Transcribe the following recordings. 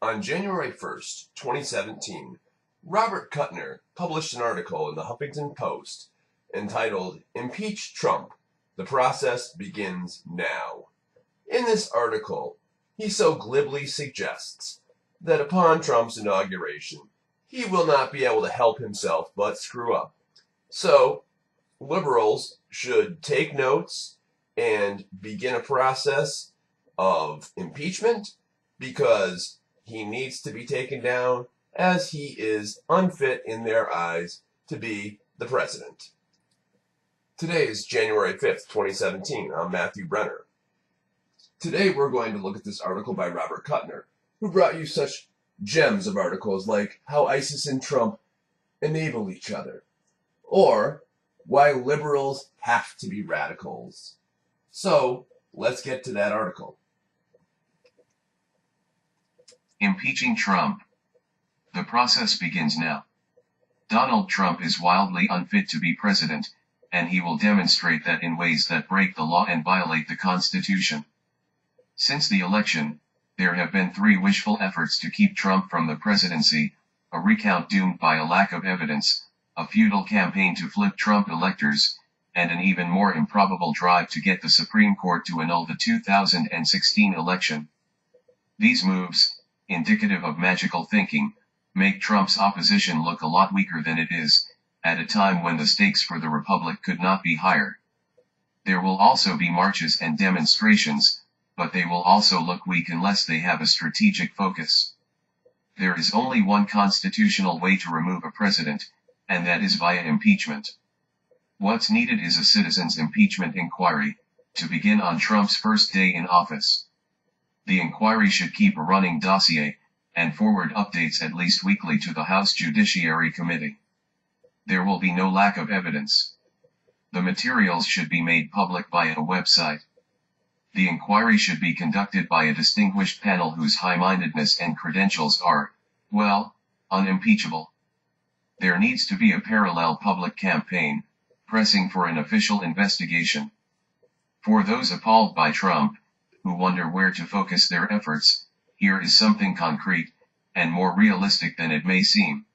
On January 1st, 2017, Robert Kuttner published an article in the Huffington Post entitled "Impeach Trump. The Process Begins Now." In this article, he so glibly suggests that upon Trump's inauguration, he will not be able to help himself but screw up. So, liberals should take notes and begin a process of impeachment because he needs to be taken down as he is unfit in their eyes to be the president. Today is January 5th, 2017. I'm Matthew Brenner. Today we're going to look at this article by Robert Kuttner, who brought you such gems of articles like How ISIS and Trump Enable Each Other, or Why Liberals Have to Be Radicals. So, let's get to that article. Impeaching Trump. The process begins now. Donald Trump is wildly unfit to be president, and he will demonstrate that in ways that break the law and violate the Constitution. Since the election, there have been 3 wishful efforts to keep Trump from the presidency: a recount doomed by a lack of evidence, a futile campaign to flip Trump electors, and an even more improbable drive to get the Supreme Court to annul the 2016 election. These moves, indicative of magical thinking, make Trump's opposition look a lot weaker than it is, at a time when the stakes for the republic could not be higher. There will also be marches and demonstrations, but they will also look weak unless they have a strategic focus. There is only one constitutional way to remove a president, and that is via impeachment. What's needed is a citizens' impeachment inquiry, to begin on Trump's first day in office. The inquiry should keep a running dossier, and forward updates at least weekly to the House Judiciary Committee. There will be no lack of evidence. The materials should be made public via a website. The inquiry should be conducted by a distinguished panel whose high-mindedness and credentials are, well, unimpeachable. There needs to be a parallel public campaign, pressing for an official investigation. For those appalled by Trump, who wonder where to focus their efforts, here is something concrete, and more realistic than it may seem.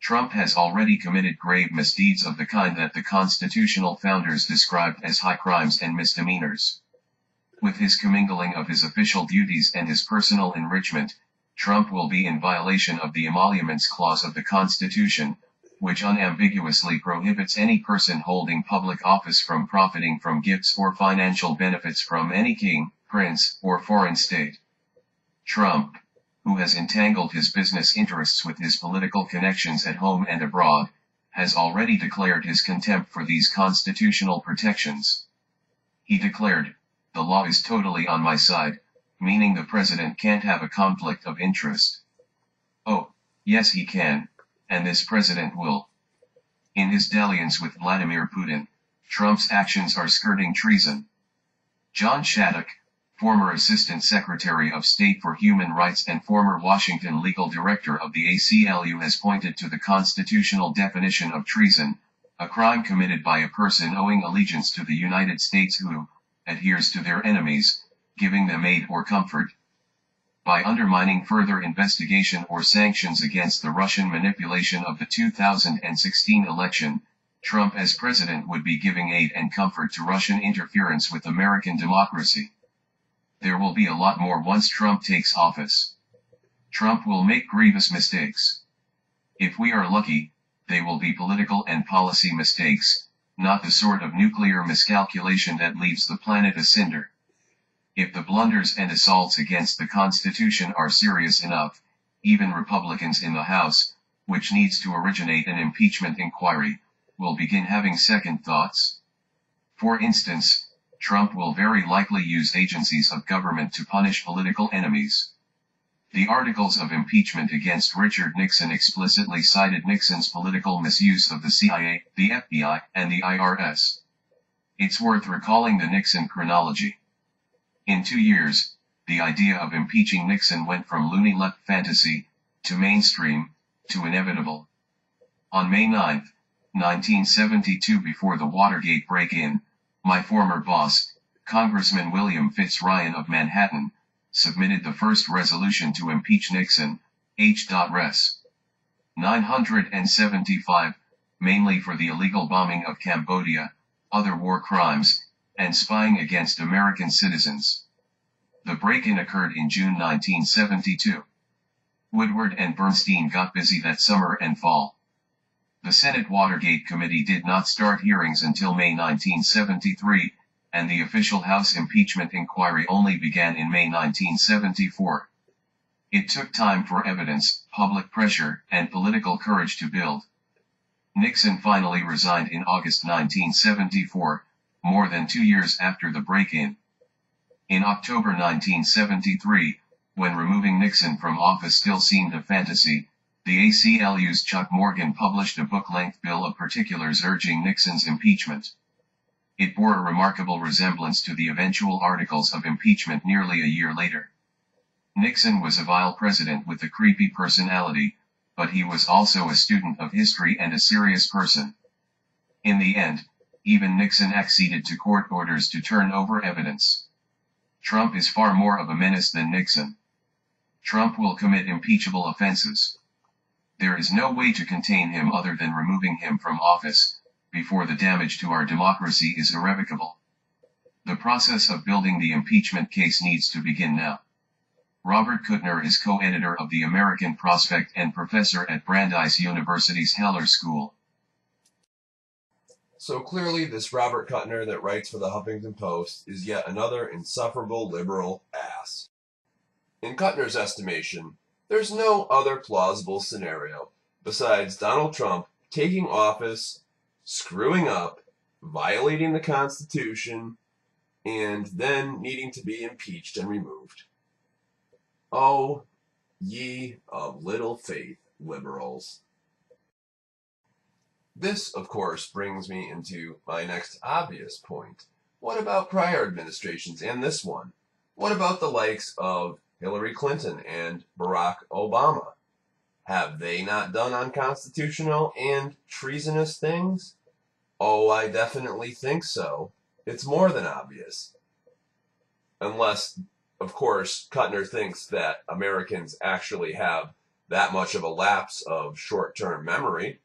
Trump has already committed grave misdeeds of the kind that the constitutional founders described as high crimes and misdemeanors. With his commingling of his official duties and his personal enrichment, Trump will be in violation of the Emoluments Clause of the Constitution, which unambiguously prohibits any person holding public office from profiting from gifts or financial benefits from any king, prince, or foreign state. Trump, who has entangled his business interests with his political connections at home and abroad, has already declared his contempt for these constitutional protections. He declared, "The law is totally on my side," meaning the president can't have a conflict of interest. Oh, yes he can, and this president will. In his dalliance with Vladimir Putin, Trump's actions are skirting treason. John Shattuck, former Assistant Secretary of State for Human Rights and former Washington legal director of the ACLU, has pointed to the constitutional definition of treason, a crime committed by a person owing allegiance to the United States who adheres to their enemies, giving them aid or comfort. By undermining further investigation or sanctions against the Russian manipulation of the 2016 election, Trump as president would be giving aid and comfort to Russian interference with American democracy. There will be a lot more once Trump takes office. Trump will make grievous mistakes. If we are lucky, they will be political and policy mistakes, not the sort of nuclear miscalculation that leaves the planet a cinder. If the blunders and assaults against the Constitution are serious enough, even Republicans in the House, which needs to originate an impeachment inquiry, will begin having second thoughts. For instance, Trump will very likely use agencies of government to punish political enemies. The articles of impeachment against Richard Nixon explicitly cited Nixon's political misuse of the CIA, the FBI, and the IRS. It's worth recalling the Nixon chronology. In 2 years, the idea of impeaching Nixon went from loony left fantasy, to mainstream, to inevitable. On May 9, 1972, before the Watergate break-in, my former boss, Congressman William Fitz Ryan of Manhattan, submitted the first resolution to impeach Nixon, H.Res. 975, mainly for the illegal bombing of Cambodia, other war crimes, and spying against American citizens. The break-in occurred in June 1972. Woodward and Bernstein got busy that summer and fall. The Senate Watergate Committee did not start hearings until May 1973, and the official House impeachment inquiry only began in May 1974. It took time for evidence, public pressure, and political courage to build. Nixon finally resigned in August 1974, more than 2 years after the break-in. In October 1973, when removing Nixon from office still seemed a fantasy, the ACLU's Chuck Morgan published a book-length bill of particulars urging Nixon's impeachment. It bore a remarkable resemblance to the eventual articles of impeachment nearly a year later. Nixon was a vile president with a creepy personality, but he was also a student of history and a serious person. In the end, even Nixon acceded to court orders to turn over evidence. Trump is far more of a menace than Nixon. Trump will commit impeachable offenses. There is no way to contain him other than removing him from office, before the damage to our democracy is irrevocable. The process of building the impeachment case needs to begin now. Robert Kuttner is co-editor of The American Prospect and professor at Brandeis University's Heller School. So clearly this Robert Kuttner that writes for the Huffington Post is yet another insufferable liberal ass. In Kuttner's estimation, there's no other plausible scenario besides Donald Trump taking office, screwing up, violating the Constitution, and then needing to be impeached and removed. Oh, ye of little faith, liberals. This, of course, brings me into my next obvious point. What about prior administrations and this one? What about the likes of Hillary Clinton and Barack Obama? Have they not done unconstitutional and treasonous things? Oh, I definitely think so. It's more than obvious. Unless, of course, Kuttner thinks that Americans actually have that much of a lapse of short-term memory.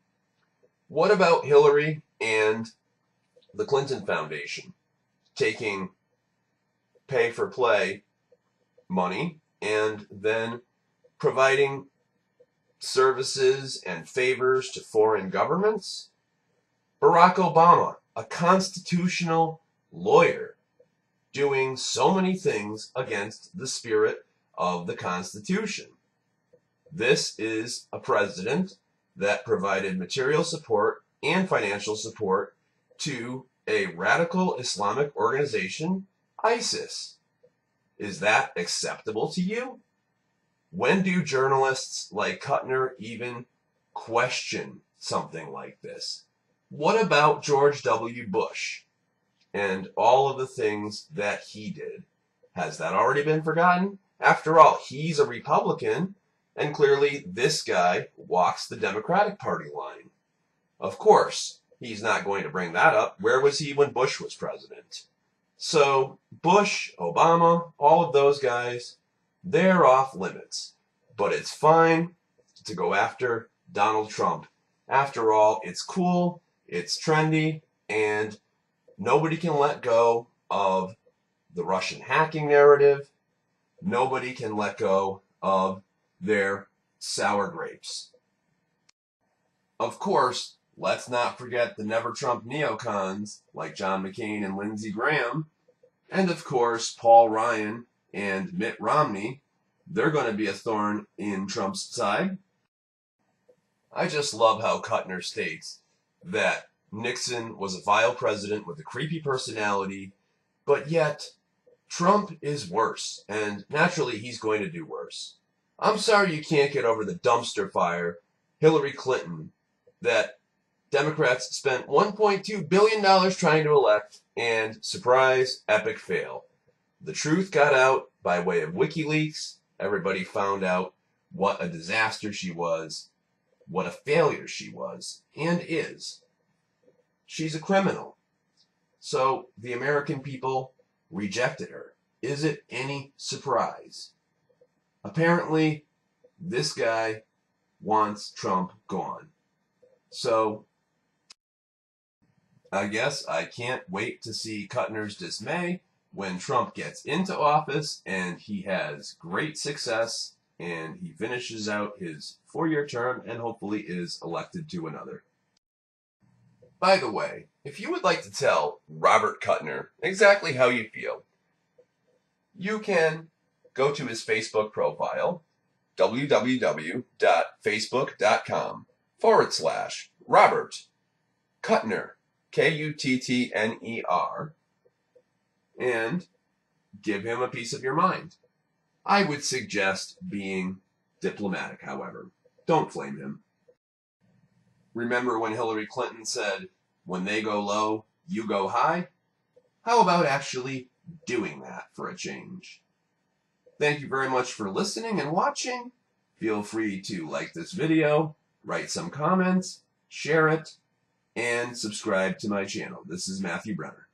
What about Hillary and the Clinton Foundation taking pay-for-play money and then providing services and favors to foreign governments? Barack Obama, a constitutional lawyer, doing so many things against the spirit of the Constitution. This is a president that provided material support and financial support to a radical Islamic organization, ISIS. Is that acceptable to you? When do journalists like Kuttner even question something like this? What about George W. Bush and all of the things that he did? Has that already been forgotten? After all, he's a Republican, and clearly this guy walks the Democratic Party line. Of course, he's not going to bring that up. Where was he when Bush was president? So, Bush, Obama, all of those guys, they're off limits. But it's fine to go after Donald Trump. After all, it's cool, it's trendy, and nobody can let go of the Russian hacking narrative. Nobody can let go of their sour grapes. Of course, let's not forget the Never Trump neocons like John McCain and Lindsey Graham. And of course, Paul Ryan and Mitt Romney. They're going to be a thorn in Trump's side. I just love how Kuttner states that Nixon was a vile president with a creepy personality, but yet Trump is worse, and naturally he's going to do worse. I'm sorry you can't get over the dumpster fire, Hillary Clinton, that Democrats spent $1.2 billion trying to elect, and surprise, epic fail. The truth got out by way of WikiLeaks. Everybody found out what a disaster she was, what a failure she was, and is. She's a criminal. So the American people rejected her. is it any surprise? Apparently, this guy wants Trump gone. So, I guess I can't wait to see Kuttner's dismay when Trump gets into office and he has great success and he finishes out his 4-year term and hopefully is elected to another. By the way, if you would like to tell Robert Kuttner exactly how you feel, you can go to his Facebook profile, www.facebook.com/Robert Kuttner, Kuttner, and give him a piece of your mind. I would suggest being diplomatic, however. Don't flame him. Remember when Hillary Clinton said, "When they go low, you go high"? How about actually doing that for a change? Thank you very much for listening and watching. Feel free to like this video, write some comments, share it, and subscribe to my channel. This is Matthew Brenner.